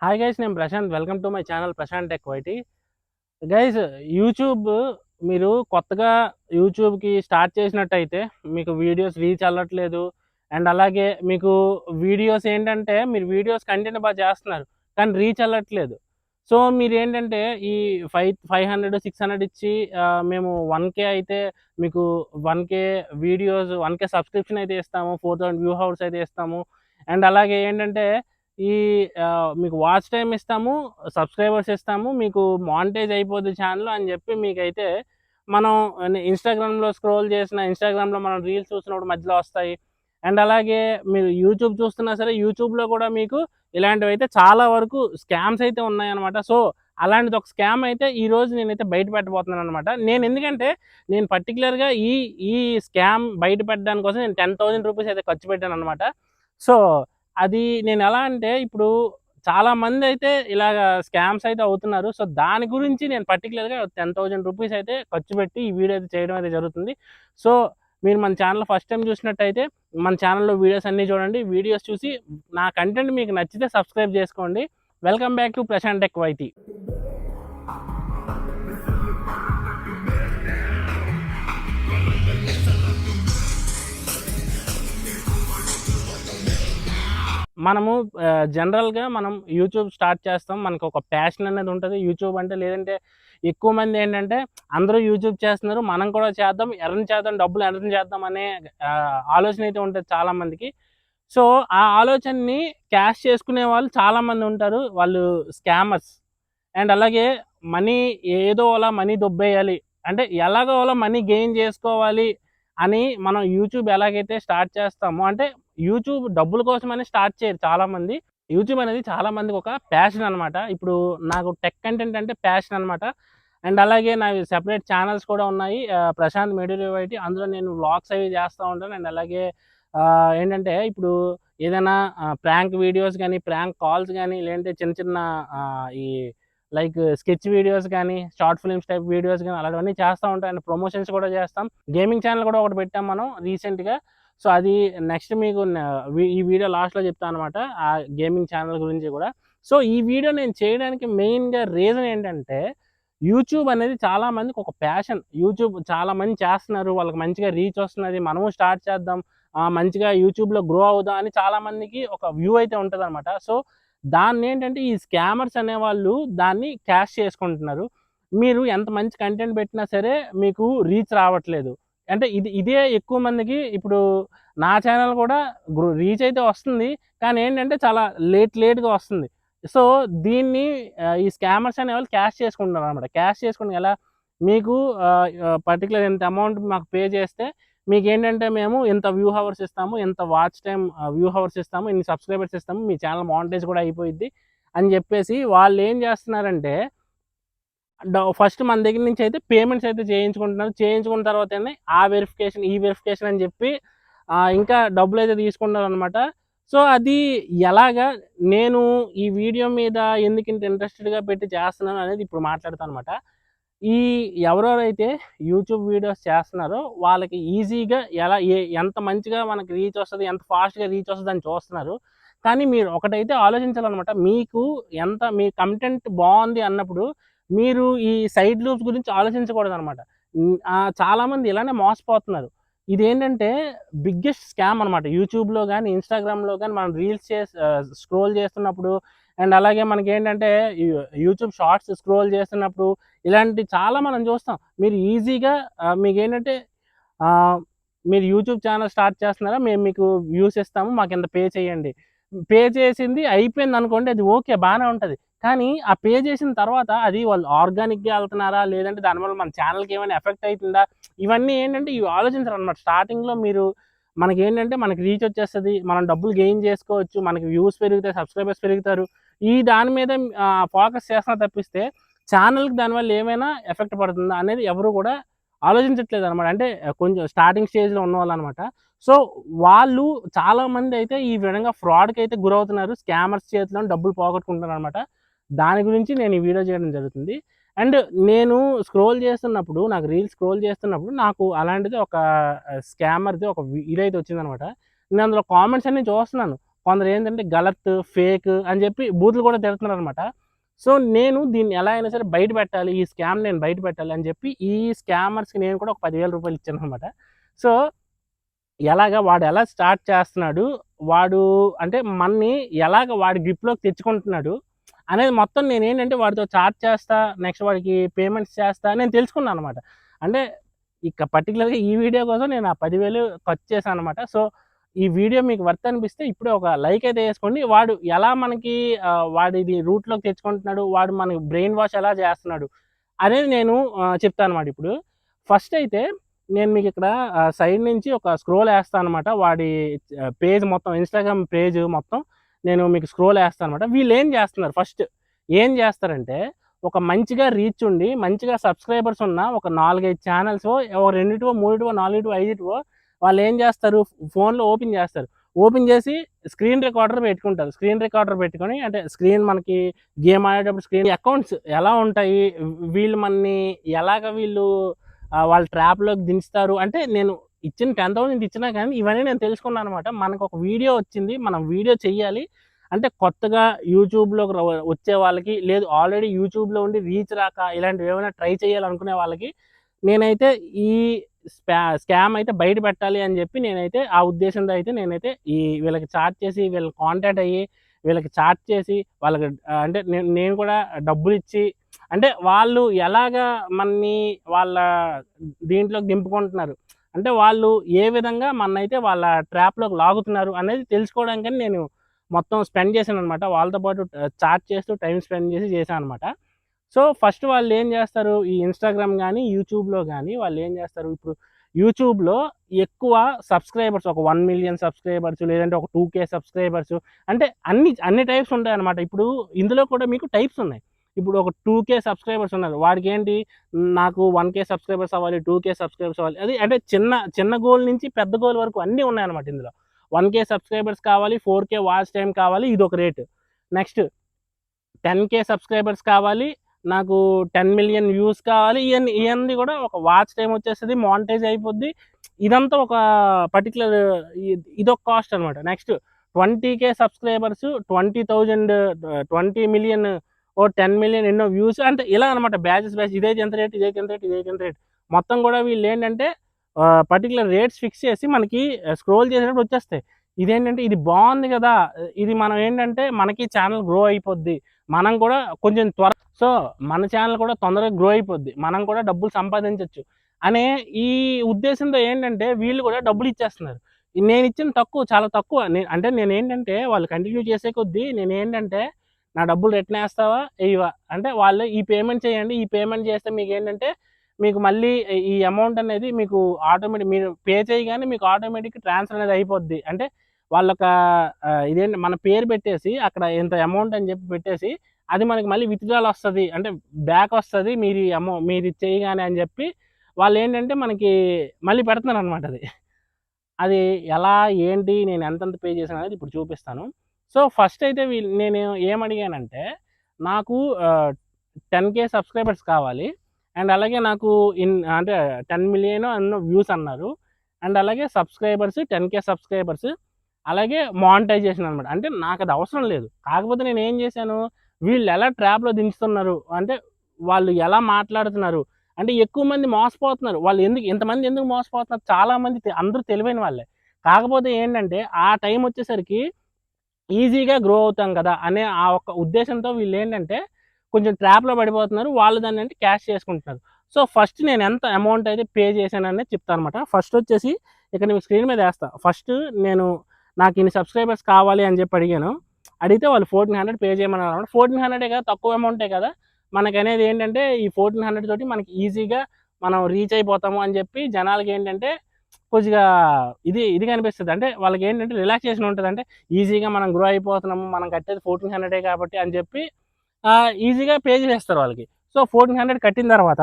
Hi guys, నేను Prashant. Welcome to my channel Prashant tech YT. Guys, YouTube మీరు కొత్తగా యూట్యూబ్కి స్టార్ట్ చేసినట్టయితే మీకు వీడియోస్ రీచ్ అవ్వట్లేదు. అండ్ అలాగే మీకు వీడియోస్ ఏంటంటే మీరు వీడియోస్ కంటెంట్ బాగా చేస్తున్నారు కానీ రీచ్ అవ్వట్లేదు. సో మీరు ఏంటంటే ఈ 500 600 ఇచ్చి మేము 1K అయితే మీకు 1K వీడియోస్ 1K సబ్స్క్రిప్షన్ అయితే ఇస్తాము, 4000 వ్యూ హవర్స్ అయితే ఇస్తాము. అండ్ అలాగే ఏంటంటే ఈ మీకు వాచ్ టైమ్ ఇస్తాము, సబ్స్క్రైబర్స్ ఇస్తాము, మీకు మానిటైజ్ అయిపోద్ది ఛానల్ అని చెప్పి మీకైతే మనం ఇన్స్టాగ్రామ్లో స్క్రోల్ చేసిన ఇన్స్టాగ్రామ్లో మనం రీల్స్ చూసినప్పుడు మధ్యలో వస్తాయి. అండ్ అలాగే మీరు యూట్యూబ్ చూస్తున్నా సరే యూట్యూబ్లో కూడా మీకు ఇలాంటివి అయితే చాలా వరకు స్కామ్స్ అయితే ఉన్నాయన్నమాట. సో అలాంటిది ఒక స్కామ్ అయితే ఈరోజు నేనైతే బయట పెట్టబోతున్నాను అనమాట. ఎందుకంటే నేను పర్టికులర్గా ఈ స్కామ్ బయట పెట్టడానికి కోసం నేను 10,000 రూపీస్ అయితే ఖర్చు పెట్టాను అనమాట. సో అది నేను ఎలా అంటే ఇప్పుడు చాలామంది అయితే ఇలాగ స్కామ్స్ అయితే అవుతున్నారు. సో దాని గురించి నేను పర్టికులర్గా 10,000 రూపీస్ అయితే ఖర్చు పెట్టి ఈ వీడియో అయితే చేయడం అయితే జరుగుతుంది. సో మీరు మన ఛానల్ ఫస్ట్ టైం చూసినట్టయితే మన ఛానల్లో వీడియోస్ అన్నీ చూడండి. వీడియోస్ చూసి నా కంటెంట్ మీకు నచ్చితే సబ్స్క్రైబ్ చేసుకోండి. Welcome back to Prashanth tech YT. మనము జనరల్గా మనం యూట్యూబ్ స్టార్ట్ చేస్తాం, మనకు ఒక ప్యాషన్ అనేది ఉంటుంది యూట్యూబ్ అంటే. లేదంటే ఎక్కువ మంది ఏంటంటే అందరూ యూట్యూబ్ చేస్తున్నారు, మనం కూడా చేద్దాం, ఎర్న్ చేద్దాం, డబ్బులు ఎర్న్ చేద్దాం అనే ఆలోచన అయితే ఉంటుంది చాలామందికి. సో ఆ ఆలోచనని క్యాష్ చేసుకునే వాళ్ళు చాలామంది ఉంటారు, వాళ్ళు స్కామర్స్. అండ్ అలాగే మనీ ఏదో అలా మనీ దొబ్బేయాలి అంటే ఎలాగో అలా మనీ గెయిన్ చేసుకోవాలి అని మనం యూట్యూబ్ ఎలాగైతే స్టార్ట్ చేస్తామో, అంటే యూట్యూబ్ డబ్బుల కోసమని స్టార్ట్ చేయరు చాలామంది. యూట్యూబ్ అనేది చాలామందికి ఒక ప్యాషన్ అనమాట. ఇప్పుడు నాకు టెక్ కంటెంట్ అంటే ప్యాషన్ అనమాట. అండ్ అలాగే నావి సెపరేట్ ఛానల్స్ కూడా ఉన్నాయి, ప్రశాంత్ మెడిరివైటీ. అందులో నేను వ్లాగ్స్ అవి చేస్తూ ఉంటాను. అండ్ అలాగే ఏంటంటే ఇప్పుడు ఏదైనా ప్రాంక్ వీడియోస్ కానీ, ప్రాంక్ కాల్స్ కానీ, లేదంటే చిన్న చిన్న ఈ లైక్ స్కెచ్ వీడియోస్ కానీ, షార్ట్ ఫిల్మ్స్ టైప్ వీడియోస్ కానీ అలాంటివన్నీ చేస్తూ ఉంటాం. అండ్ ప్రమోషన్స్ కూడా చేస్తాం. గేమింగ్ ఛానల్ కూడా ఒకటి పెట్టాం మనం రీసెంట్గా. సో అది నెక్స్ట్ మీకు ఈ వీడియో లాస్ట్లో చెప్తాను అనమాట, ఆ గేమింగ్ ఛానల్ గురించి కూడా. సో ఈ వీడియో నేను చేయడానికి మెయిన్గా రీజన్ ఏంటంటే యూట్యూబ్ అనేది చాలామందికి ఒక ప్యాషన్. యూట్యూబ్ చాలామంది చేస్తున్నారు, వాళ్ళకి మంచిగా రీచ్ వస్తున్నది, మనము స్టార్ట్ చేద్దాం, మంచిగా యూట్యూబ్లో గ్రో అవుదాం అని చాలామందికి ఒక వ్యూ అయితే ఉంటుంది అనమాట. సో దాన్ని ఏంటంటే ఈ స్కామర్స్ అనేవాళ్ళు దాన్ని క్యాష్ చేసుకుంటున్నారు. మీరు ఎంత మంచి కంటెంట్ పెట్టినా సరే మీకు రీచ్ రావట్లేదు. అంటే ఇదే ఎక్కువ మందికి ఇప్పుడు నా ఛానల్ కూడా రీచ్ అయితే వస్తుంది, కానీ ఏంటంటే చాలా లేట్గా వస్తుంది. సో దీన్ని ఈ స్కామర్స్ అనేవాళ్ళు క్యాష్ చేసుకుంటున్నారు అనమాట. క్యాష్ చేసుకుని ఎలా, మీకు పర్టికులర్ ఇంత అమౌంట్ మాకు పే చేస్తే మీకేంటంటే మేము ఇంత వ్యూ హవర్స్ ఇస్తాము, ఇంత వాచ్ టైం వ్యూ హవర్స్ ఇస్తాము, ఇన్ని సబ్స్క్రైబర్స్ ఇస్తాము, మీ ఛానల్ మానిటైజ్ కూడా అయిపోయిద్ది అని చెప్పేసి వాళ్ళు ఏం చేస్తున్నారంటే ఫస్ట్ మన దగ్గర నుంచి అయితే పేమెంట్స్ అయితే చేయించుకుంటున్నారు. చేయించుకున్న తర్వాతనే ఆ వెరిఫికేషన్ ఈ వెరిఫికేషన్ అని చెప్పి ఇంకా డబ్బులు అయితే తీసుకుంటున్నారు అనమాట. సో అది ఎలాగా, నేను ఈ వీడియో మీద ఎందుకు ఇంత ఇంట్రెస్టెడ్గా పెట్టి చేస్తున్నాను అనేది ఇప్పుడు మాట్లాడతాను అనమాట. ఈ ఎవరెవరైతే యూట్యూబ్ వీడియోస్ చేస్తున్నారో వాళ్ళకి ఈజీగా ఎంత మంచిగా మనకి రీచ్ వస్తుంది, ఎంత ఫాస్ట్గా రీచ్ వస్తుంది అని చూస్తున్నారు. కానీ మీరు ఒకటైతే ఆలోచించాలన్నమాట, మీ కంటెంట్ బాగుంది అన్నప్పుడు మీరు ఈ సైడ్ లూప్స్ గురించి ఆలోచించకూడదు అనమాట. చాలామంది ఇలానే మోసపోతున్నారు. ఇదేంటంటే బిగ్గెస్ట్ స్కామ్ అనమాట. యూట్యూబ్లో కానీ ఇన్స్టాగ్రామ్లో కానీ మనం రీల్స్ స్క్రోల్ చేస్తున్నప్పుడు, అండ్ అలాగే మనకి ఏంటంటే యూట్యూబ్ షార్ట్స్ స్క్రోల్ చేస్తున్నప్పుడు ఇలాంటి చాలా మనం చూస్తాం. మీరు ఈజీగా మీకు ఏంటంటే మీరు యూట్యూబ్ ఛానల్ స్టార్ట్ చేస్తున్నారా, మేము మీకు వ్యూస్ ఇస్తాము, మాకు ఇంత పే చేయండి. పే చేసింది అయిపోయింది అనుకోండి, అది ఓకే, బాగానే ఉంటుంది. కానీ ఆ పే చేసిన తర్వాత అది వాళ్ళు ఆర్గానిక్గా వెళ్తున్నారా, లేదంటే దానివల్ల మన ఛానల్కి ఏమైనా ఎఫెక్ట్ అవుతుందా, ఇవన్నీ ఏంటంటే ఇవి ఆలోచించరు అనమాట. స్టార్టింగ్లో మీరు మనకి రీచ్ వచ్చేస్తుంది, మనం డబ్బులు గెయిన్ చేసుకోవచ్చు, మనకి వ్యూస్ పెరుగుతాయి, సబ్స్క్రైబర్స్ పెరుగుతారు, ఈ దాని మీద ఫోకస్ చేస్తున్నా తప్పిస్తే ఛానల్కి దానివల్ల ఏమైనా ఎఫెక్ట్ పడుతుందా అనేది ఎవరు కూడా ఆలోచించట్లేదు అనమాట. అంటే కొంచెం స్టార్టింగ్ స్టేజ్లో ఉన్న వాళ్ళు అనమాట. సో వాళ్ళు చాలామంది అయితే ఈ విధంగా ఫ్రాడ్కి అయితే గురవుతున్నారు, స్కామర్స్ చేతిలో డబ్బులు పోగొట్టుకుంటున్నారు అనమాట. దాని గురించి నేను ఈ వీడియో చేయడం జరుగుతుంది. అండ్ నేను స్క్రోల్ చేస్తున్నప్పుడు, నాకు రీల్స్ స్క్రోల్ చేస్తున్నప్పుడు నాకు అలాంటిది ఒక స్కామర్ది ఒక ఇదైతే వచ్చిందనమాట. నేను అందులో కామెంట్స్ అన్నీ చూస్తున్నాను. కొందరు ఏంటంటే గలత్, ఫేక్ అని చెప్పి బూతులు కూడా తిడుతున్నారు అనమాట. సో నేను దీన్ని ఎలా అయినా సరే బయట పెట్టాలి, ఈ స్కామ్ నేను బయట పెట్టాలి అని చెప్పి ఈ స్కామర్స్కి నేను కూడా ఒక 10,000 రూపాయలు ఇచ్చాను అనమాట. సో ఎలాగా వాడు ఎలా స్టార్ట్ చేస్తున్నాడు, వాడు అంటే మనని ఎలాగ వాడి గ్రిప్లోకి తెచ్చుకుంటున్నాడు అనేది మొత్తం నేనేంటంటే వాడితో చాట్ చేస్తా, నెక్స్ట్ వాడికి పేమెంట్స్ చేస్తా నేను తెలుసుకున్నాను అనమాట. అంటే ఇక పర్టికులర్గా ఈ వీడియో కోసం నేను ఆ 10,000 ఖర్చు చేశాను అనమాట. సో ఈ వీడియో మీకు వర్త్ అనిపిస్తే ఇప్పుడే ఒక లైక్ అయితే వేసుకోండి. వాడు ఎలా మనకి వాడిది రూట్లోకి తెచ్చుకుంటున్నాడు, వాడు మనకి బ్రెయిన్ వాష్ ఎలా చేస్తున్నాడు అనేది నేను చెప్తాను అనమాట. ఇప్పుడు ఫస్ట్ అయితే నేను మీకు ఇక్కడ సైడ్ నుంచి ఒక స్క్రోల్ వేస్తాను అనమాట. వాడి పేజ్ మొత్తం, ఇన్స్టాగ్రామ్ పేజ్ మొత్తం నేను మీకు స్క్రోల్ వేస్తాను అనమాట. వీళ్ళు ఏం చేస్తున్నారు, ఫస్ట్ ఏం చేస్తారంటే ఒక మంచిగా రీచ్ ఉండి మంచిగా సబ్స్క్రైబర్స్ ఉన్న ఒక 4-5 ఛానల్స్, ఒక 2, 3, 4, 5 వాళ్ళు ఏం చేస్తారు, ఫోన్లో ఓపెన్ చేస్తారు. ఓపెన్ చేసి స్క్రీన్ రికార్డర్ పెట్టుకుంటారు. స్క్రీన్ రికార్డర్ పెట్టుకొని, అంటే స్క్రీన్ మనకి గేమ్ ఆడేటప్పుడు స్క్రీన్ అకౌంట్స్ ఎలా ఉంటాయి, వీళ్ళు మనని ఎలాగ వీళ్ళు వాళ్ళ ట్రాప్లోకి దించుతారు అంటే నేను ఇచ్చిన 10,000 ఇచ్చినా కానీ ఇవన్నీ నేను తెలుసుకున్నాను అనమాట. మనకు ఒక వీడియో వచ్చింది, మనం వీడియో చెయ్యాలి అంటే కొత్తగా యూట్యూబ్లోకి వచ్చే వాళ్ళకి, లేదు ఆల్రెడీ యూట్యూబ్లో ఉండి రీచ్ రాక ఇలాంటివి ఏమైనా ట్రై చేయాలనుకునే వాళ్ళకి నేనైతే ఈ స్కామ్ అయితే బయట పెట్టాలి అని చెప్పి నేనైతే ఆ ఉద్దేశంతో అయితే నేనైతే వీళ్ళకి చాట్ చేసి, వీళ్ళకి కాంటాక్ట్ అయ్యి, వీళ్ళకి చాట్ చేసి వాళ్ళకి అంటే నేను కూడా డబ్బులు ఇచ్చి, అంటే వాళ్ళు ఎలాగా మనని వాళ్ళ దీంట్లోకి దింపుకుంటున్నారు, అంటే వాళ్ళు ఏ విధంగా మననైతే వాళ్ళ ట్రాప్లోకి లాగుతున్నారు అనేది తెలుసుకోవడానికని నేను మొత్తం స్పెండ్ చేశాను అనమాట. వాళ్ళతో పాటు చాట్ చేస్తూ టైం స్పెండ్ చేసి చేశాను అనమాట. సో ఫస్ట్ వాళ్ళు ఏం చేస్తారు, ఈ ఇన్స్టాగ్రామ్ కానీ యూట్యూబ్లో కానీ వాళ్ళు ఏం చేస్తారు, ఇప్పుడు యూట్యూబ్లో ఎక్కువ సబ్స్క్రైబర్స్ ఒక 1 మిలియన్ సబ్స్క్రైబర్స్, లేదంటే ఒక 2K సబ్స్క్రైబర్స్, అంటే అన్ని టైప్స్ ఉంటాయి అనమాట. ఇప్పుడు ఇందులో కూడా మీకు టైప్స్ ఉన్నాయి. ఇప్పుడు ఒక 2K సబ్స్క్రైబర్స్ ఉన్నారు, వాడికి ఏంటి, నాకు 1K సబ్స్క్రైబర్స్ అవ్వాలి, 2K సబ్స్క్రైబర్స్ అవ్వాలి, అది అంటే చిన్న గోల్ నుంచి పెద్ద గోల్ వరకు అన్నీ ఉన్నాయన్నమాట ఇందులో. 1K సబ్స్క్రైబర్స్ కావాలి, 4K వాచ్ టైం కావాలి, ఇదొక రేటు. నెక్స్ట్ 10K సబ్స్క్రైబర్స్ కావాలి, నాకు 10 మిలియన్ వ్యూస్ కావాలి, ఇవన్నీ కూడా ఒక వాచ్ టైం వచ్చేస్తుంది, మానిటైజ్ అయిపోద్ది. ఇదంతా ఒక పర్టికులర్ ఇదొక కాస్ట్ అనమాట. Next 20K subscribers, 20,000 20 million, 10 million ఎన్నో వ్యూస్, అంటే ఇలా అనమాట. బ్యాచెస్ ఇదైతే ఎంత రేట్, ఇదైతే ఎంత రేట్, ఇదైతే ఎంత రేట్, మొత్తం కూడా వీళ్ళు ఏంటంటే పర్టికులర్ రేట్స్ ఫిక్స్ చేసి మనకి స్క్రోల్ చేసేటప్పుడు వచ్చేస్తాయి. ఇదేంటంటే ఇది బాగుంది కదా, ఇది మనం ఏంటంటే మనకి ఛానల్ గ్రో అయిపోద్ది, మనం కూడా కొంచెం సో మన ఛానల్ కూడా తొందరగా గ్రో అయిపోద్ది, మనం కూడా డబ్బులు సంపాదించవచ్చు అనే ఈ ఉద్దేశంతో ఏంటంటే వీళ్ళు కూడా డబ్బులు ఇచ్చేస్తున్నారు. నేను ఇచ్చిన తక్కువ, చాలా తక్కువ. అంటే నేనేంటంటే వాళ్ళు కంటిన్యూ చేసే కొద్దీ నేనేంటంటే నా డబ్బులు రిటర్న్ వేస్తావా ఇవా అంటే వాళ్ళు ఈ పేమెంట్ చేయండి, ఈ పేమెంట్ చేస్తే మీకు ఏంటంటే మీకు మళ్ళీ ఈ అమౌంట్ అనేది మీకు ఆటోమేటిక్ మీరు పే చేయగానే మీకు ఆటోమేటిక్ ట్రాన్స్ఫర్ అనేది అయిపోద్ది. అంటే వాళ్ళొక ఇదేంటి మన పేరు పెట్టేసి అక్కడ ఎంత అమౌంట్ అని చెప్పి పెట్టేసి అది మనకి మళ్ళీ విత్డ్రాల్ వస్తుంది, అంటే బ్యాక్ వస్తుంది మీరు చేయగానే అని చెప్పి వాళ్ళు ఏంటంటే మనకి మళ్ళీ పెడుతున్నారు అనమాట. అది ఎలా ఏంటి నేను ఎంతెంత పే చేశాను అనేది ఇప్పుడు చూపిస్తాను. సో ఫస్ట్ అయితే నేను ఏమడిగానంటే నాకు 10K సబ్స్క్రైబర్స్ కావాలి, అండ్ అలాగే నాకు అంటే 10 మిలియన్ అన్నో వ్యూస్ అన్నారు, అండ్ అలాగే సబ్స్క్రైబర్స్ 10K సబ్స్క్రైబర్స్, అలాగే మానిటైజేషన్ అనమాట. అంటే నాకు అది అవసరం లేదు, కాకపోతే నేను ఏం చేశాను, వీళ్ళు ఎలా ట్రాప్లో దించుతున్నారు, అంటే వాళ్ళు ఎలా మాట్లాడుతున్నారు, అంటే ఎక్కువ మంది మోసపోతున్నారు. వాళ్ళు ఇంతమంది ఎందుకు మోసపోతున్నారు, చాలామంది అందరూ తెలివైన వాళ్ళే, కాకపోతే ఏంటంటే ఆ టైం వచ్చేసరికి ఈజీగా గ్రో అవుతాం కదా అనే ఆ ఒక్క ఉద్దేశంతో వీళ్ళు ఏంటంటే కొంచెం ట్రాప్లో పడిపోతున్నారు, వాళ్ళు దాన్ని అంటే క్యాష్ చేసుకుంటున్నారు. సో ఫస్ట్ నేను ఎంత అమౌంట్ అయితే పే చేశాననేది చెప్తాను అనమాట. ఫస్ట్ వచ్చేసి ఇక్కడ నేను స్క్రీన్ మీద వేస్తా. ఫస్ట్ నాకు ఇన్ని సబ్స్క్రైబర్స్ కావాలి అని చెప్పి అడిగాను, అడిగితే వాళ్ళు 1,400 పే చేయమన్నారు అనమాట. 1,400 కదా, తక్కువ అమౌంటే కదా, మనకు అనేది ఏంటంటే ఈ 1,400 తోటి మనకి ఈజీగా మనం రీచ్ అయిపోతాము అని చెప్పి జనాలకి ఏంటంటే కొద్దిగా ఇది కనిపిస్తుంది. అంటే వాళ్ళకి ఏంటంటే రిలాక్సేషన్ ఉంటుంది, అంటే ఈజీగా మనం గ్రో అయిపోతున్నాము, మనం కట్టేది 1,400 కాబట్టి అని చెప్పి ఈజీగా పే చేస్తారు వాళ్ళకి. సో 1,400 కట్టిన తర్వాత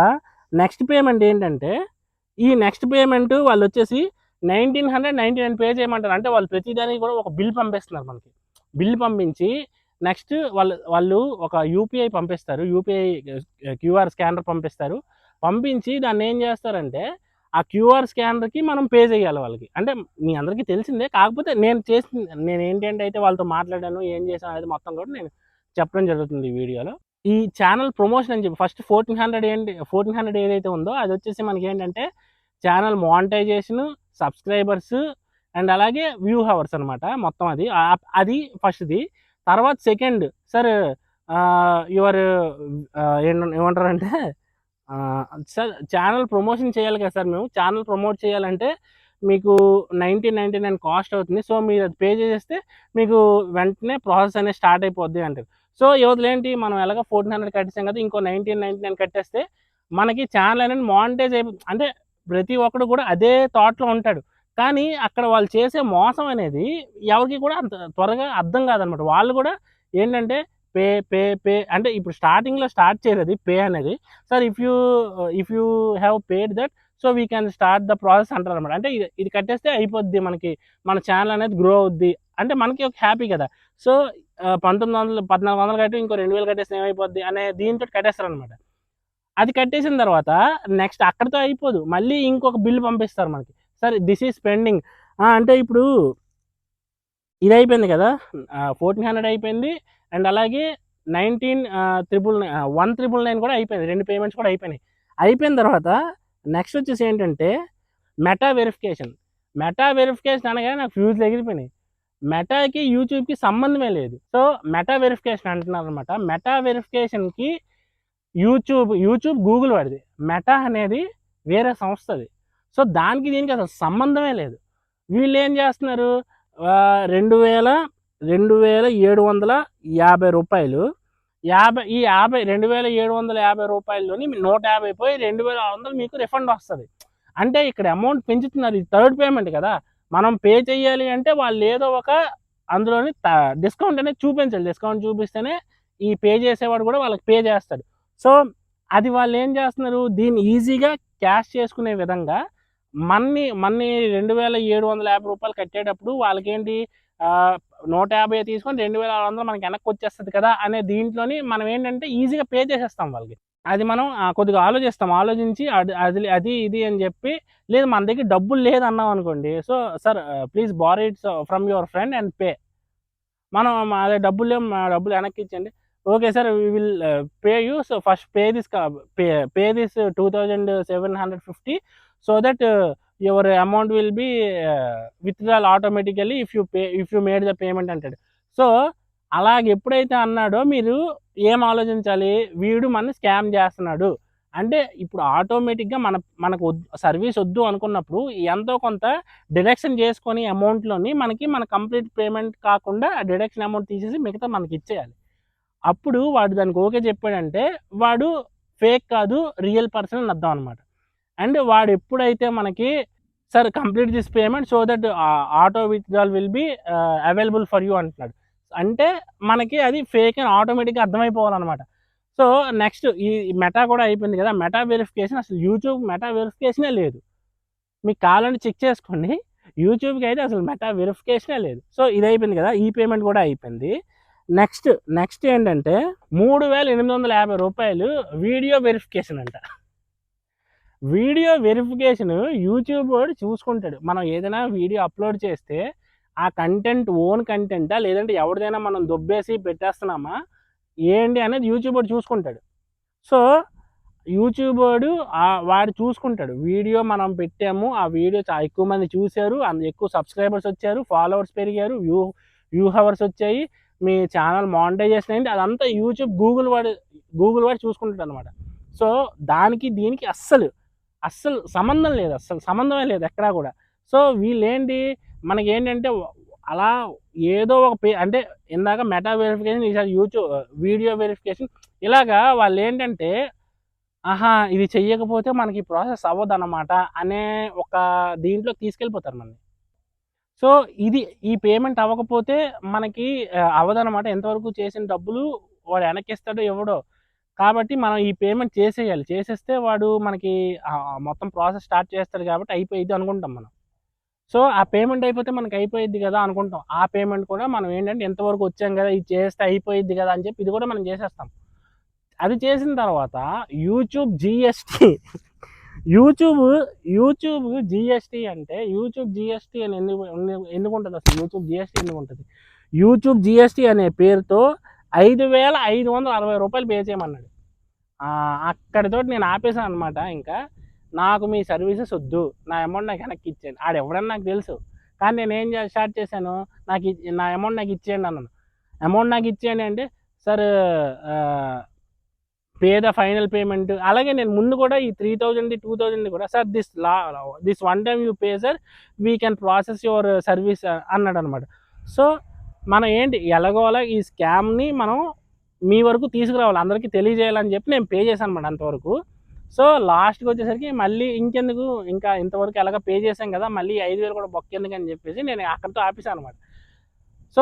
నెక్స్ట్ పేమెంట్ ఏంటంటే ఈ నెక్స్ట్ పేమెంట్ వాళ్ళు వచ్చేసి 1,999 పే చేయమంటారు. అంటే వాళ్ళు ప్రతిదానికి కూడా ఒక బిల్ పంపిస్తున్నారు మనకి. బిల్ పంపించి నెక్స్ట్ వాళ్ళు ఒక యూపీఐ పంపిస్తారు, యూపీఐ క్యూఆర్ స్కానర్ పంపిస్తారు. పంపించి దాన్ని ఏం చేస్తారంటే ఆ క్యూఆర్ స్కానర్కి మనం పే చేయాలి వాళ్ళకి. అంటే మీ అందరికీ తెలిసిందే, కాకపోతే నేను ఏంటంటే అయితే వాళ్ళతో మాట్లాడాను, ఏం చేశాను అనేది మొత్తం కూడా నేను చెప్పడం జరుగుతుంది ఈ వీడియోలో. ఈ ఛానల్ ప్రమోషన్ అని చెప్పి ఫస్ట్ 1400 ఏదైతే ఉందో అది వచ్చేసి మనకి ఏంటంటే ఛానల్ మానిటైజేషన్, సబ్స్క్రైబర్స్ అండ్ అలాగే వ్యూ హవర్స్ అనమాట మొత్తం. అది ఫస్ట్ది. తర్వాత సెకండ్ సార్ యువర్ ఏమంటారంటే సార్ ఛానల్ ప్రమోషన్ చేయాలి కదా సార్, మేము ఛానల్ ప్రమోట్ చేయాలంటే మీకు 1999 కాస్ట్ అవుతుంది. సో మీరు అది పే చేసేస్తే మీకు వెంటనే ప్రాసెస్ అనేది స్టార్ట్ అయిపోద్ది అంటారు. సో యువతలేంటి, మనం ఎలాగో 1400 కట్టేసాం కదా, ఇంకో 1999 కట్టేస్తే మనకి ఛానల్ అనేది మానిటైజ్ అంటే ప్రతి ఒక్కడు కూడా అదే థాట్లో ఉంటాడు. కానీ అక్కడ వాళ్ళు చేసే మోసం అనేది ఎవరికి కూడా అంత త్వరగా అర్థం కాదనమాట. వాళ్ళు కూడా ఏంటంటే పే పే పే అంటే ఇప్పుడు స్టార్టింగ్లో స్టార్ట్ చేయలేదు పే అనేది. Sir if you have paid that so we can start the process అంటారు అనమాట. అంటే ఇది కట్టేస్తే అయిపోద్ది, మనకి మన ఛానల్ అనేది గ్రో అవుద్ది అంటే మనకి ఒక హ్యాపీ కదా. సో 1400 కట్టి ఇంకో 2000 కట్టేస్తే ఏమైపోద్ది అనే దీంతో కట్టేస్తారనమాట. అది కట్టేసిన తర్వాత నెక్స్ట్ అక్కడితో అయిపోదు, మళ్ళీ ఇంకొక బిల్లు పంపిస్తారు మనకి. సార్ దిస్ ఈజ్ పెండింగ్ అంటే ఇప్పుడు ఇది అయిపోయింది కదా, 1400 అయిపోయింది అండ్ అలాగే 1,999 కూడా అయిపోయింది. 2 పేమెంట్స్ కూడా అయిపోయినాయి. అయిపోయిన తర్వాత నెక్స్ట్ వచ్చేసి ఏంటంటే మెటా వెరిఫికేషన్ అనగానే నాకు ఫ్యూజ్లు ఎగిరిపోయినాయి. మెటాకి యూట్యూబ్కి సంబంధమే లేదు. సో మెటా వెరిఫికేషన్ అంటున్నారు అనమాట. మెటా వెరిఫికేషన్కి యూట్యూబ్ గూగుల్ వాడిది, మెటా అనేది వేరే సంస్థది. సో దానికి దీనికి అసలు సంబంధమే లేదు. వీళ్ళు ఏం చేస్తున్నారు, 2,750 రూపాయలు, 2,750 రూపాయల్లోని 150 పోయి 2,600 మీకు రిఫండ్ వస్తుంది. అంటే ఇక్కడ అమౌంట్ పెంచుతున్నారు. ఇది థర్డ్ పేమెంట్ కదా, మనం పే చేయాలి అంటే వాళ్ళు ఏదో ఒక అందులోని డిస్కౌంట్ అనేది చూపించాలి. డిస్కౌంట్ చూపిస్తేనే ఈ పే చేసేవాడు కూడా వాళ్ళకి పే చేస్తాడు. సో అది వాళ్ళు ఏం చేస్తున్నారు, దీన్ని ఈజీగా క్యాష్ చేసుకునే విధంగా మన్ని 2,750 రూపాయలు కట్టేటప్పుడు వాళ్ళకేంటి 150 తీసుకొని 2,600 మనకి వెనక్కి వచ్చేస్తుంది కదా అనే దీంట్లోని మనం ఏంటంటే ఈజీగా పే చేసేస్తాం వాళ్ళకి. అది మనం కొద్దిగా ఆలోచించి అది ఇది అని చెప్పి, లేదు మన దగ్గర డబ్బులు లేదన్నాం అనుకోండి, so sir please borrow it from your friend and pay, మనం అదే డబ్బులు లేవు, మా డబ్బులు వెనక్కి ఇచ్చండి. Okay sir we will pay you, so first pay this 2,750 so that your amount will be withdrawal automatically if you made the payment అంటాడు. సో అలాగే ఎప్పుడైతే అన్నాడో మీరు ఏం ఆలోచించాలి, వీడు మన స్కామ్ చేస్తున్నాడు అంటే ఇప్పుడు ఆటోమేటిక్గా మనకు సర్వీస్ వద్దు అనుకున్నప్పుడు ఎంతో కొంత డిడక్షన్ చేసుకొని అమౌంట్లోని మన కంప్లీట్ పేమెంట్ కాకుండా డిడక్షన్ అమౌంట్ తీసేసి మిగతా మనకి ఇచ్చేయాలి. అప్పుడు వాడు దానికి ఓకే చెప్పాడంటే వాడు ఫేక్ కాదు, రియల్ పర్సన్ అని అర్థం అనమాట. అండ్ వాడు ఎప్పుడైతే మనకి sir complete this payment so that auto withdrawal will be available for you అంటున్నాడు, అంటే మనకి అది ఫేక్ అని ఆటోమేటిక్గా అర్థమైపోవాలన్నమాట. సో నెక్స్ట్ ఈ మెటా కూడా అయిపోయింది కదా, మెటా వెరిఫికేషన్ అసలు యూట్యూబ్ మెటా వెరిఫికేషనే లేదు. మీకు కావాలంటే చెక్ చేసుకోండి, యూట్యూబ్కి అయితే అసలు మెటా వెరిఫికేషనే లేదు. సో ఇది అయిపోయింది కదా, ఈ పేమెంట్ కూడా అయిపోయింది. నెక్స్ట్ ఏంటంటే 3,850 రూపాయలు వీడియో వెరిఫికేషన్ అంట. వీడియో వెరిఫికేషన్ యూట్యూబ్ వాడు చూసుకుంటాడు. మనం ఏదైనా వీడియో అప్లోడ్ చేస్తే ఆ కంటెంట్ ఓన్ కంటెంటా లేదంటే ఎవరిదైనా మనం దొబ్బేసి పెట్టేస్తున్నామా ఏంటి అనేది యూట్యూబ్ వాడు చూసుకుంటాడు. సో యూట్యూబ్ వాడు చూసుకుంటాడు, వీడియో మనం పెట్టాము, ఆ వీడియో ఎక్కువ మంది చూశారు, ఎక్కువ సబ్స్క్రైబర్స్ వచ్చారు, ఫాలోవర్స్ పెరిగారు, వ్యూ హవర్స్ వచ్చాయి, మీ ఛానల్ మానిటైజేషన్ అయింది, అదంతా యూట్యూబ్ గూగుల్ వాడు చూసుకుంటాడు అనమాట. సో దానికి దీనికి అస్సలు సంబంధమే లేదు ఎక్కడా కూడా. సో వీళ్ళేంటి మనకి ఏంటంటే అలా ఏదో ఒక అంటే ఇందాక మెటా వెరిఫికేషన్, ఈసారి యూట్యూబ్ వీడియో వెరిఫికేషన్, ఇలాగా వాళ్ళు ఏంటంటే ఇది చెయ్యకపోతే మనకి ప్రాసెస్ అవ్వదన్నమాట అనే ఒక దీంట్లో తీసుకెళ్ళిపోతారు మనని. సో ఈ పేమెంట్ అవ్వకపోతే మనకి అవ్వదన్నమాట. ఎంతవరకు చేసిన డబ్బులు వాడు వెనక్కిస్తాడో ఇవ్వడో, కాబట్టి మనం ఈ పేమెంట్ చేసేయాలి. చేసేస్తే వాడు మనకి మొత్తం ప్రాసెస్ స్టార్ట్ చేస్తాడు కాబట్టి అయిపోయిద్ది అనుకుంటాం మనం. సో ఆ పేమెంట్ అయిపోతే మనకి అయిపోయిద్ది కదా అనుకుంటాం. ఆ పేమెంట్ కూడా మనం ఏంటంటే ఎంతవరకు వచ్చాం కదా, ఇది చేస్తే అయిపోయిద్ది కదా అని చెప్పి ఇది కూడా మనం చేసేస్తాం. అది చేసిన తర్వాత యూట్యూబ్ యూట్యూబ్ యూట్యూబ్ జిఎస్టీ అంటే యూట్యూబ్ జిఎస్టీ అని ఎందుకు ఉంటుంది అసలు? యూట్యూబ్ జిఎస్టీ ఎందుకు ఉంటుంది? యూట్యూబ్ జిఎస్టీ అనే పేరుతో 5,560 రూపాయలు పే చేయమన్నాడు. అక్కడితోటి నేను ఆపేసాను అనమాట. ఇంకా నాకు మీ సర్వీసెస్ వద్దు, నా అమౌంట్ నాకు వెనక్కి ఇచ్చేయండి. ఆడెవడని నాకు తెలుసు, కానీ నేను ఏం స్టార్ట్ చేశాను, నా అమౌంట్ నాకు ఇచ్చేయండి అన్నాను. అమౌంట్ నాకు ఇచ్చేయండి అంటే sir pay the final payment. అలాగే నేను ముందు కూడా ఈ 3,000 2,000 కూడా sir this one time you pay sir we can process your service అన్నాడు అనమాట. సో మనం ఏంటి ఎలాగోలా ఈ స్కామ్ని మనం మీ వరకు తీసుకురావాలి, అందరికీ తెలియజేయాలని చెప్పి నేను పే చేశాను అనమాట అంతవరకు. సో లాస్ట్కి వచ్చేసరికి మళ్ళీ ఇంకెందుకు, ఇంకా ఇంతవరకు ఎలాగ పే చేశాం కదా, మళ్ళీ 5,000 కూడా బొక్కెందుకు అని చెప్పేసి నేను అక్కడితో ఆపేసాను అనమాట. సో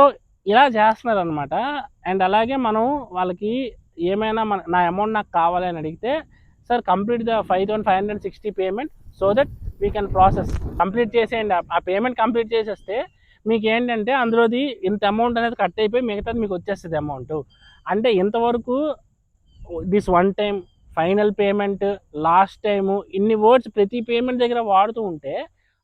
ఇలా చేస్తున్నారు అనమాట. అండ్ అలాగే మనం వాళ్ళకి ఏమైనా నా అమౌంట్ నాకు కావాలి అని అడిగితే sir complete the 5,560 payment so that we can process. Complete చేసేయండి, ఆ పేమెంట్ కంప్లీట్ చేసేస్తే మీకు ఏంటంటే అందులోది ఇంత అమౌంట్ అనేది కట్ అయిపోయి మిగతాది మీకు వచ్చేస్తుంది అమౌంట్. అంటే ఇంతవరకు this one time, final payment, last time, ఇన్ని వర్డ్స్ ప్రతి పేమెంట్ దగ్గర వాడుతూ ఉంటే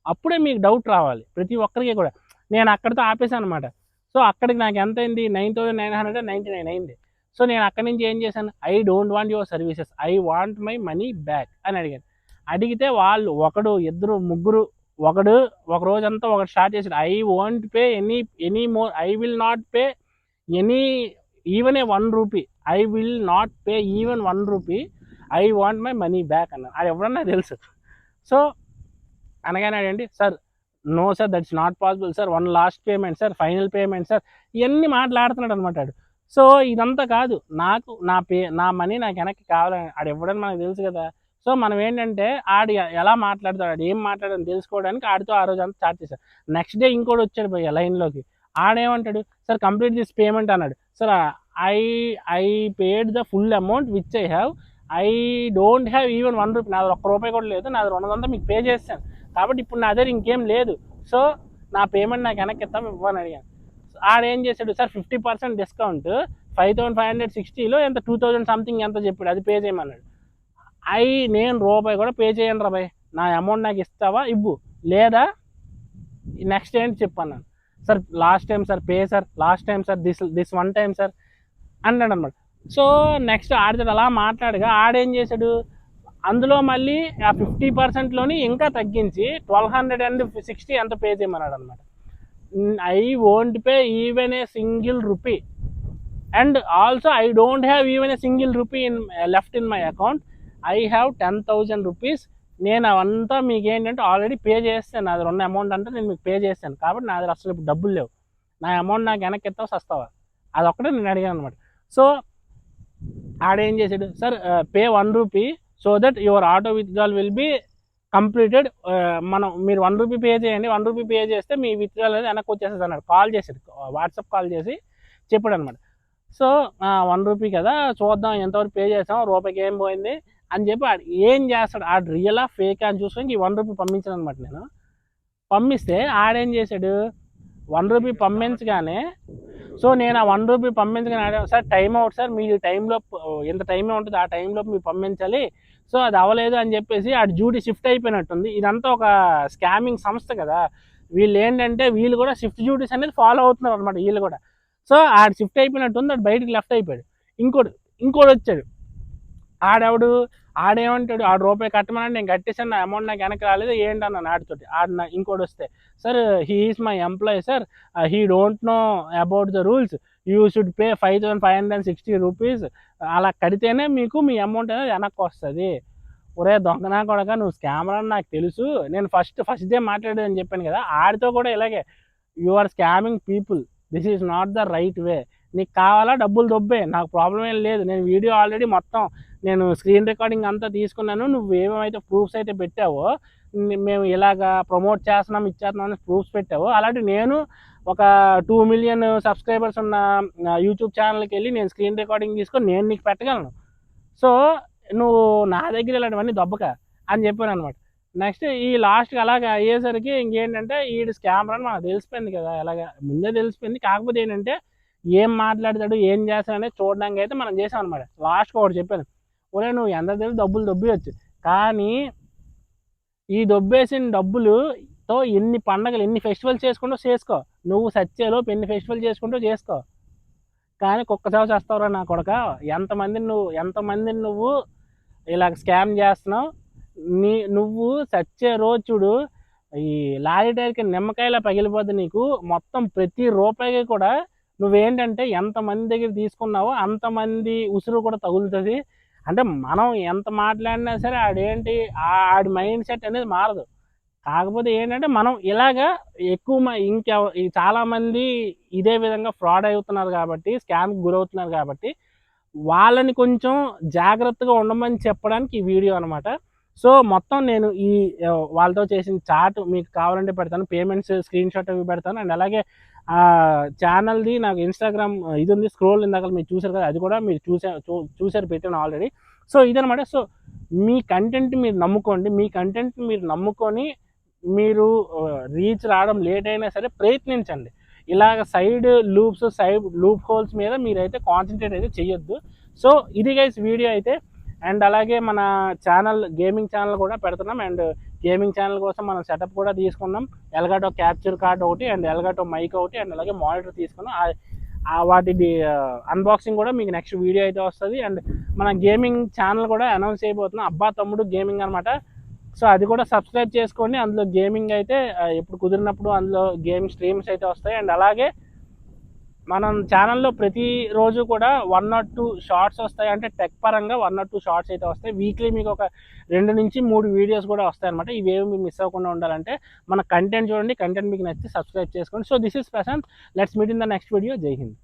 అప్పుడే మీకు డౌట్ రావాలి ప్రతి ఒక్కరికి కూడా. నేను అక్కడితో ఆపేసాను అనమాట. సో అక్కడికి నాకు ఎంత అయింది, 9,999 అయింది. సో నేను అక్కడి నుంచి ఏం చేశాను, I don't want your services, I want my money back అని అడిగాను. అడిగితే వాళ్ళు ఒకడు ఇద్దరు ముగ్గురు, ఒక రోజంతా ఒకటి స్టార్ట్ చేశాడు, I won't pay any more, I will not pay any even a 1 rupee, I will not pay even 1 rupee, I want my money back అన్నారు. అది ఎవరన్నా తెలుసు. సో అనగానే అడండి sir, no sir that's not possible sir, one last payment sir, final payment sir, ఇవన్నీ మాట్లాడుతున్నాడు అనమాట. So ఇదంతా కాదు, నాకు నా మనీ నాకు వెనక్కి కావాలని ఆడు ఇవ్వడానికి మనకు తెలుసు కదా. సో మనం ఏంటంటే ఆడు ఎలా మాట్లాడతాడు, ఆడు ఏం మాట్లాడని తెలుసుకోవడానికి ఆడితో ఆ రోజు అంతా స్టార్ట్ చేశాడు. నెక్స్ట్ డే ఇంకోటి వచ్చాడు పోయి లైన్లోకి, ఆడేమంటాడు సార్ కంప్లీట్ దిస్ పేమెంట్ అన్నాడు. Sir I paid the full amount which I have, I don't have even 1 rupee, నాది 1 రూపాయి కూడా లేదు, నాది 200 మీకు పే చేస్తాను కాబట్టి ఇప్పుడు నా దగ్గర ఇంకేం లేదు, సో నా పేమెంట్ నాకు వెనక్కి ఇస్తాం ఇవ్వని అడిగాను. ఆడేం చేశాడు సార్ 50% డిస్కౌంట్ 5,560లో ఎంత 2,000 సంథింగ్ ఎంత చెప్పాడు, అది పే చేయమన్నాడు. నేను రూపాయి కూడా పే చేయను రా బాయ్, నా అమౌంట్ నాకు ఇస్తావా ఇవ్వు, లేదా నెక్స్ట్ ఏంటి చెప్పన్నాను. Sir last time sir pay sir, last time sir this one time sir అన్నాడు అనమాట. సో నెక్స్ట్ ఆడితో అలా మాట్లాడగా ఆడేం చేశాడు, అందులో మళ్ళీ ఆ 50%లోని ఇంకా తగ్గించి 1,260 ఎంత పే చేయమన్నాడు అనమాట. I won't pay even a single rupee and also I don't have even a single rupee left in my account, I have 10,000 rupees, నేను అవంతా మీకు ఏంటంటే ఆల్రెడీ పే చేస్తాను, నాది ఉన్న అమౌంట్ అంటే నేను మీకు పే చేస్తాను కాబట్టి నా దగ్గర అసలు ఇప్పుడు డబ్బులు లేవు, నా అమౌంట్ నాకు వెనక్కి ఎత్తావు వస్తావా, అదొక్కటే నేను అడిగాను అనమాట. సో ఆడేం చేశాడు sir pay 1 rupee so that your auto withdrawal will be completed, మీరు 1 రూపీ పే చేయండి, 1 రూపీ పే చేస్తే మీ విత్డ్రాల్ అనేది వెనక్కి వచ్చేస్తుంది అన్నాడు. కాల్ చేశాడు, వాట్సాప్ కాల్ చేసి చెప్పాడు అనమాట. సో 1 రూపీ కదా చూద్దాం ఎంతవరకు పే చేస్తాం, రూపాయికి ఏం పోయింది అని చెప్పి ఏం చేస్తాడు, ఆడు రియలా ఫేక్ అని చూసుకొని ఈ 1 రూపీ పంపించాను అనమాట. నేను పంపిస్తే ఆడేం చేశాడు, 1 రూపీ పంపించగానే, సో నేను ఆ 1 రూపీ పంపించగానే సార్ టైం అవుట్ సార్, మీ టైంలో ఎంత టైమే ఉంటుంది ఆ టైంలో మీరు పంపించాలి, సో అది అవ్వలేదు అని చెప్పేసి ఆడు డ్యూటీ షిఫ్ట్ అయిపోయినట్టుంది. ఇదంతా ఒక స్కామింగ్ సంస్థ కదా, వీళ్ళు ఏంటంటే వీళ్ళు కూడా షిఫ్ట్ డ్యూటీస్ అనేది ఫాలో అవుతున్నారు అనమాట వీళ్ళు కూడా. సో ఆడు షిఫ్ట్ అయిపోయినట్టుంది, ఆడు బయటికి లెఫ్ట్ అయిపోయాడు. ఇంకోటి వచ్చాడు, ఆడేమంటాడు, ఆడు రూపాయి కట్టమని నేను కట్టేసాను, నా అమౌంట్ నాకు వెనక్కి రాలేదు ఏంటన్నాను ఆడితోటి. ఇంకోటి వస్తే sir he is my employee sir, he don't know about the rules, you should pay 5,560 rupees, అలా కడితేనే మీకు మీ అమౌంట్ అనేది వెనక్కి వస్తుంది. ఒరే దొంగనా కొడక, నువ్వు స్కామర్ అని నాకు తెలుసు, నేను ఫస్ట్ డే మాట్లాడేదని చెప్పాను కదా, ఆడితో కూడా ఇలాగే you are scamming people, this is not the right way, నీకు కావాలా డబ్బులు దొబ్బే, నాకు ప్రాబ్లం ఏం లేదు, నేను వీడియో ఆల్రెడీ మొత్తం నేను స్క్రీన్ రికార్డింగ్ అంతా తీసుకున్నాను, నువ్వు ఏమేమైతే ప్రూఫ్స్ అయితే పెట్టావో, మేము ఇలాగా ప్రమోట్ చేస్తున్నాం ఇచ్చేస్తున్నాం అని ప్రూఫ్స్ పెట్టావో, అలాంటి నేను ఒక 2 మిలియన్ సబ్స్క్రైబర్స్ ఉన్న యూట్యూబ్ ఛానల్కి వెళ్ళి నేను స్క్రీన్ రికార్డింగ్ తీసుకొని నేను నీకు పెట్టగలను, సో నువ్వు నా దగ్గర ఇలాంటివన్నీ దొబ్బక అని చెప్పాను అనమాట. నెక్స్ట్ ఈ లాస్ట్కి అలాగే అయ్యేసరికి ఇంకేంటంటే ఈడు స్కామర్ అని మనకు తెలిసిపోయింది కదా, అలాగా ముందే తెలిసిపోయింది. కాకపోతే ఏంటంటే ఏం మాట్లాడతాడు ఏం చేస్తాడు అనేది చూడడానికి అయితే మనం చేసాం అనమాట. లాస్ట్కి ఒకటి చెప్పాను, ఒరే నువ్వు ఎంత తెలిసి డబ్బులు దొబ్బివచ్చు, కానీ ఈ దొబ్బేసిన డబ్బులుతో ఎన్ని పండగలు ఎన్ని ఫెస్టివల్స్ చేసుకుంటూ చేసుకో, నువ్వు సచ్చేలోపు ఎన్ని ఫెస్టివల్ చేసుకుంటూ చేసుకో, కానీ కుక్క చావు చేస్తావురా నా కొడక. ఎంతమందిని నువ్వు ఇలాగ స్కామ్ చేస్తున్నావు. నువ్వు సచ్చే రోజు చూడు, ఈ లారీ టైర్కి నిమ్మకాయలా పగిలిపోద్ది నీకు. మొత్తం ప్రతి రూపాయికి కూడా నువ్వేంటంటే ఎంతమంది దగ్గర తీసుకున్నావో అంతమంది ఉసురు కూడా తగులుతుంది. అంటే మనం ఎంత మాట్లాడినా సరే ఆడి మైండ్ సెట్ అనేది మారదు. కాకపోతే ఏంటంటే మనం ఇలాగా చాలామంది ఇదే విధంగా ఫ్రాడ్ అవుతున్నారు కాబట్టి, స్కామ్కి గురవుతున్నారు కాబట్టి వాళ్ళని కొంచెం జాగ్రత్తగా ఉండమని చెప్పడానికి ఈ వీడియో అనమాట. సో మొత్తం నేను వాళ్ళతో చేసిన చాట్ మీకు కావాలంటే పెడతాను, పేమెంట్స్ స్క్రీన్ షాట్ అవి పెడతాను. అండ్ అలాగే ఛానల్ది నాకు ఇన్స్టాగ్రామ్ ఇది ఉంది, స్క్రోల్ ఇందాక మీరు చూసారు కదా, అది కూడా మీరు చూసారు పెట్టాను ఆల్రెడీ. సో ఇదనమాట. సో మీ కంటెంట్ మీరు నమ్ముకొని మీరు రీచ్ రావడం లేట్ అయినా సరే ప్రయత్నించండి. ఇలాగ సైడ్ లూప్ హోల్స్ మీద మీరైతే కాన్సన్ట్రేట్ అయితే చెయ్యొద్దు. సో ఇది గైస్ వీడియో అయితే. అండ్ అలాగే మన గేమింగ్ ఛానల్ కూడా పెడుతున్నాం. అండ్ గేమింగ్ ఛానల్ కోసం మనం సెటప్ కూడా తీసుకున్నాం. ఎల్గాటో క్యాప్చర్ కార్డ్ ఒకటి, అండ్ ఎల్గాటో మైక్ ఒకటి, అండ్ అలాగే మానిటర్ తీసుకున్నాం. వాటి అన్బాక్సింగ్ కూడా మీకు నెక్స్ట్ వీడియో అయితే వస్తుంది. అండ్ మన గేమింగ్ ఛానల్ కూడా అనౌన్స్ అయిపోతున్నాం, అబ్బా తమ్ముడు గేమింగ్ అనమాట. సో అది కూడా సబ్స్క్రైబ్ చేసుకోండి. అందులో గేమింగ్ అయితే ఎప్పుడు కుదిరినప్పుడు అందులో గేమ్ స్ట్రీమ్స్ అయితే వస్తాయి. అండ్ అలాగే మనం ఛానల్లో ప్రతిరోజు కూడా 1 or 2 షార్ట్స్ వస్తాయి. అంటే టెక్ పరంగా 1 or 2 షార్ట్స్ అయితే వస్తాయి. వీక్లీ మీకు ఒక 2 నుంచి 3 వీడియోస్ కూడా వస్తాయి అనమాట. ఇవేమి మీరు మిస్ అవ్వకుండా ఉండాలంటే మన కంటెంట్ చూడండి, కంటెంట్ మీకు నచ్చితే సబ్స్క్రైబ్ చేసుకోండి. So this is Prashanth, let's meet in the next video. జై హింద్.